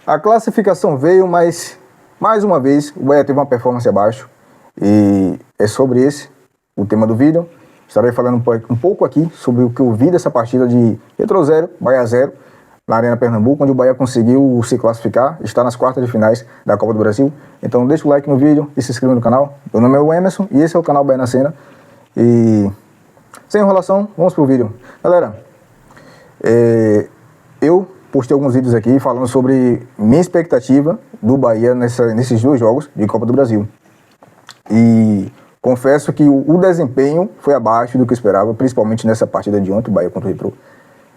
A classificação veio, mas mais uma vez o Bahia teve uma performance abaixo. E é sobre esse o tema do vídeo. Estarei falando um pouco aqui sobre o que eu vi dessa partida de Retrô 0, Bahia 0, na Arena Pernambuco, onde o Bahia conseguiu se classificar, está nas quartas de finais da Copa do Brasil. Então deixa o like no vídeo e se inscreva no canal. Meu nome é o Emerson e esse é o canal Bahia na Cena. E sem enrolação, vamos pro vídeo. Galera, eu postei alguns vídeos aqui falando sobre minha expectativa do Bahia nesses dois jogos de Copa do Brasil. E confesso que o desempenho foi abaixo do que eu esperava, principalmente nessa partida de ontem, o Bahia contra o Retrô.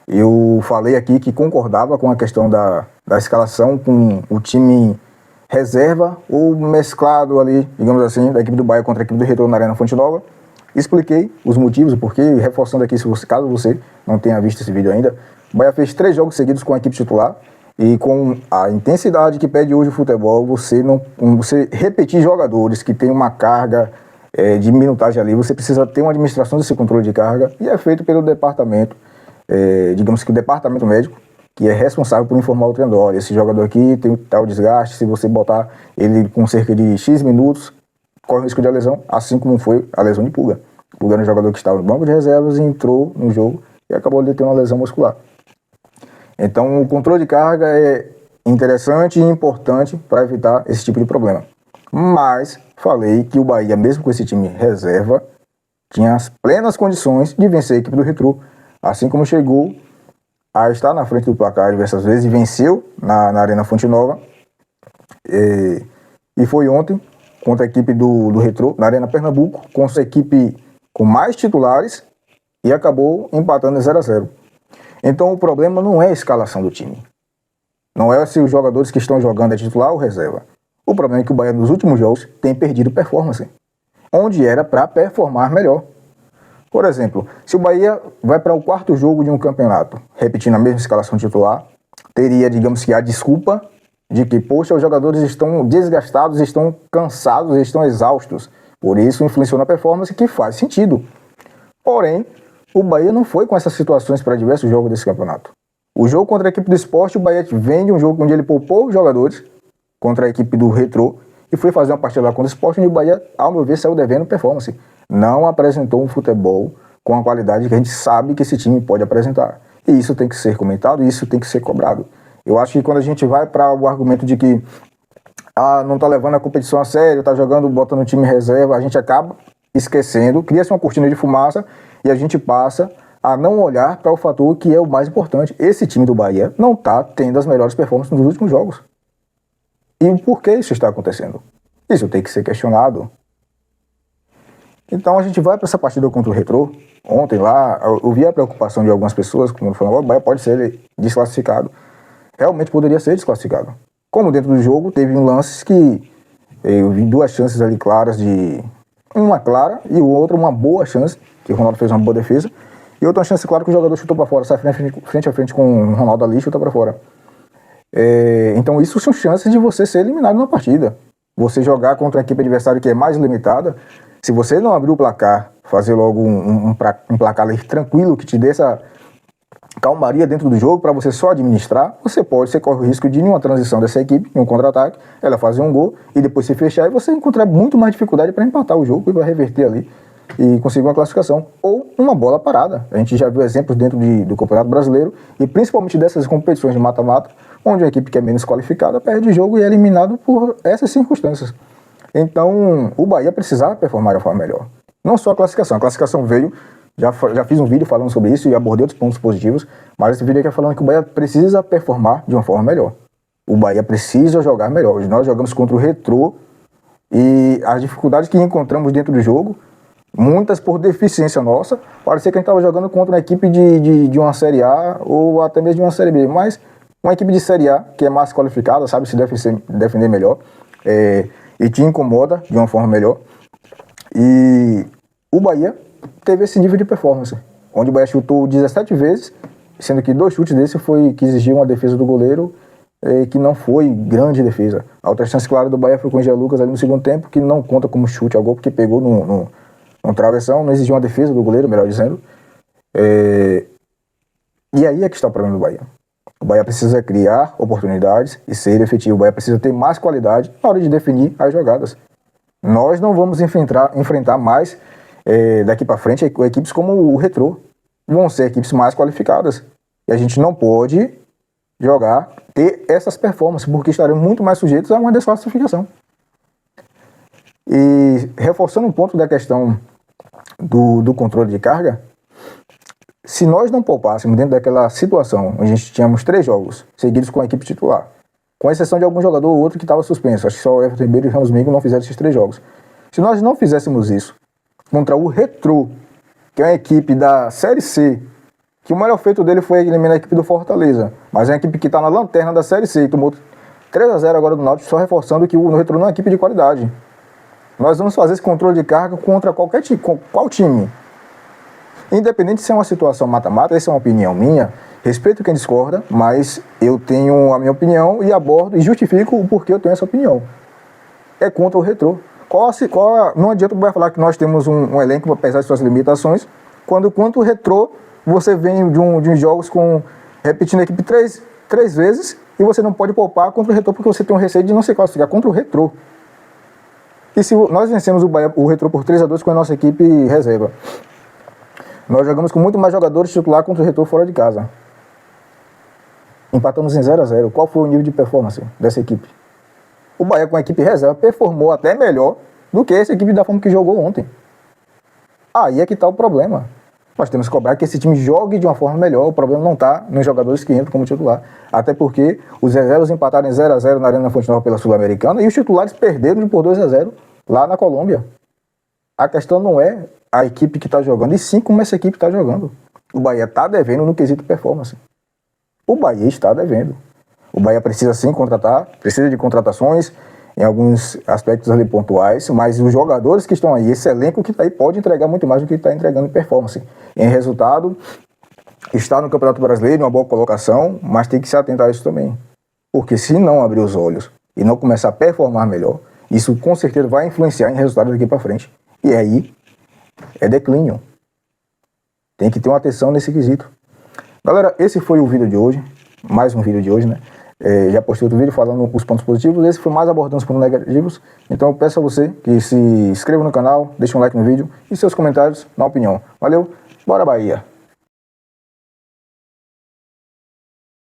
Eu falei aqui que concordava com a questão da escalação com o time reserva ou mesclado ali, digamos assim, da equipe do Bahia contra a equipe do Retrô na Arena Fonte Nova. Expliquei os motivos, o porquê, reforçando aqui, caso você não tenha visto esse vídeo ainda, o Bahia fez 3 jogos seguidos com a equipe titular e com a intensidade que pede hoje o futebol, você repetir jogadores que tem uma carga de minutagem ali, você precisa ter uma administração desse controle de carga e é feito pelo departamento, digamos que o departamento médico, que é responsável por informar o treinador. Olha, esse jogador aqui tem tal desgaste, se você botar ele com cerca de X minutos, corre o risco de lesão, assim como foi a lesão de Pulga. Pulga era um jogador que estava no banco de reservas e entrou no jogo e acabou de ter uma lesão muscular. Então o controle de carga é interessante e importante para evitar esse tipo de problema. Mas falei que o Bahia, mesmo com esse time reserva, tinha as plenas condições de vencer a equipe do Retrô, assim como chegou a estar na frente do placar diversas vezes e venceu na Arena Fonte Nova. E foi ontem contra a equipe do Retrô, na Arena Pernambuco, com sua equipe com mais titulares e acabou empatando em 0-0. Então o problema não é a escalação do time. Não é se os jogadores que estão jogando é titular ou reserva. O problema é que o Bahia nos últimos jogos tem perdido performance, onde era para performar melhor. Por exemplo, se o Bahia vai para o 4º jogo de um campeonato, repetindo a mesma escalação titular, teria, digamos que, a desculpa de que, poxa, os jogadores estão desgastados, estão cansados, estão exaustos. Por isso influenciou na performance, que faz sentido. Porém, o Bahia não foi com essas situações para diversos jogos desse campeonato. O jogo contra a equipe do Sport, o Bahia vem de um jogo onde ele poupou os jogadores contra a equipe do Retrô e foi fazer uma partida lá contra o Sport, onde o Bahia, ao meu ver, saiu devendo performance. Não apresentou um futebol com a qualidade que a gente sabe que esse time pode apresentar. E isso tem que ser comentado e isso tem que ser cobrado. Eu acho que quando a gente vai para o argumento de que não está levando a competição a sério, está jogando, botando o time reserva, a gente acaba esquecendo, cria-se uma cortina de fumaça e a gente passa a não olhar para o fator que é o mais importante. Esse time do Bahia não está tendo as melhores performances nos últimos jogos. E por que isso está acontecendo? Isso tem que ser questionado. Então a gente vai para essa partida contra o Retrô. Ontem lá, eu vi a preocupação de algumas pessoas, como falando, o Bahia pode ser desclassificado. Realmente poderia ser desclassificado. Como dentro do jogo, teve um lance que eu vi 2 chances ali claras, uma clara e o outro uma boa chance, que o Ronaldo fez uma boa defesa, e outra chance clara que o jogador chutou para fora, sai frente a frente com o Ronaldo ali e chuta para fora. Então isso são chances de você ser eliminado na partida. Você jogar contra a equipe adversária que é mais limitada, se você não abrir o placar, fazer logo um placar ali tranquilo, que te dê essa calmaria dentro do jogo para você só administrar, você corre o risco de, em uma transição dessa equipe, em um contra-ataque, ela fazer um gol e depois se fechar e você encontrar muito mais dificuldade para empatar o jogo e vai reverter ali e conseguir uma classificação. Ou uma bola parada. A gente já viu exemplos dentro do Campeonato Brasileiro e principalmente dessas competições de mata-mata, onde a equipe que é menos qualificada perde o jogo e é eliminado por essas circunstâncias. Então, o Bahia precisava performar de uma forma melhor. Não só a classificação veio, já fiz um vídeo falando sobre isso e abordei outros pontos positivos, mas esse vídeo aqui é falando que o Bahia precisa performar de uma forma melhor. O Bahia precisa jogar melhor. Hoje nós jogamos contra o Retrô e as dificuldades que encontramos dentro do jogo, muitas por deficiência nossa, parecia que a gente estava jogando contra uma equipe de uma Série A ou até mesmo de uma Série B, mas uma equipe de Série A que é mais qualificada, sabe se defender melhor, e te incomoda de uma forma melhor. E o Bahia teve esse nível de performance, onde o Bahia chutou 17 vezes, sendo que 2 chutes desse foi que exigiu uma defesa do goleiro, que não foi grande defesa. A outra chance clara do Bahia foi com o Jean Lucas ali no segundo tempo, que não conta como chute ao gol, porque pegou no travessão, não exigiu uma defesa do goleiro, melhor dizendo. E aí é que está o problema do Bahia. O Bahia precisa criar oportunidades e ser efetivo. O Bahia precisa ter mais qualidade na hora de definir as jogadas. Nós não vamos enfrentar mais, daqui para frente, equipes como o Retrô. Vão ser equipes mais qualificadas. E a gente não pode ter essas performances, porque estaremos muito mais sujeitos a uma desclassificação. E reforçando um ponto da questão do controle de carga, se nós não poupássemos dentro daquela situação, onde a gente tínhamos 3 jogos seguidos com a equipe titular, com exceção de algum jogador ou outro que estava suspenso, acho que só o Everton Ribeiro e o Ramos Mingo não fizeram esses 3 jogos. Se nós não fizéssemos isso contra o Retrô, que é uma equipe da Série C, que o melhor feito dele foi eliminar a equipe do Fortaleza, mas é uma equipe que está na lanterna da Série C e tomou 3-0 agora do Náutico, só reforçando que o Retrô não é uma equipe de qualidade. Nós vamos fazer esse controle de carga contra qualquer time, qual time? Independente se é uma situação mata-mata, essa é uma opinião minha, respeito quem discorda, mas eu tenho a minha opinião e abordo e justifico o porquê eu tenho essa opinião. É contra o Retrô. Não adianta o Bahia falar que nós temos um elenco, apesar de suas limitações, quando contra o Retrô você vem de uns jogos repetindo a equipe três vezes e você não pode poupar contra o Retrô porque você tem um receio de não se classificar contra o Retrô. E se nós vencemos o Retrô por 3-2 com a nossa equipe reserva, nós jogamos com muito mais jogadores titular contra o Retrô fora de casa. Empatamos em 0-0. Qual foi o nível de performance dessa equipe? O Bahia com a equipe reserva performou até melhor do que essa equipe da forma que jogou ontem. Aí é que está o problema. Nós temos que cobrar que esse time jogue de uma forma melhor. O problema não está nos jogadores que entram como titular. Até porque os reservas empataram em 0-0 na Arena Fonte Nova pela Sul-Americana e os titulares perderam por 2-0 lá na Colômbia. A questão não é a equipe que está jogando, e sim como essa equipe está jogando. O Bahia está devendo no quesito performance. O Bahia está devendo. O Bahia precisa sim contratar, precisa de contratações em alguns aspectos ali pontuais, mas os jogadores que estão aí, esse elenco que está aí, pode entregar muito mais do que está entregando em performance. Em resultado, está no Campeonato Brasileiro, uma boa colocação, mas tem que se atentar a isso também. Porque se não abrir os olhos e não começar a performar melhor, isso com certeza vai influenciar em resultados daqui para frente. E aí é declínio. Tem que ter uma atenção nesse quesito. Galera, esse foi o vídeo de hoje. Mais um vídeo de hoje, né? Já postei outro vídeo falando os pontos positivos. Esse foi mais abordando os pontos negativos. Então eu peço a você que se inscreva no canal, deixe um like no vídeo e seus comentários na opinião. Valeu, bora Bahia!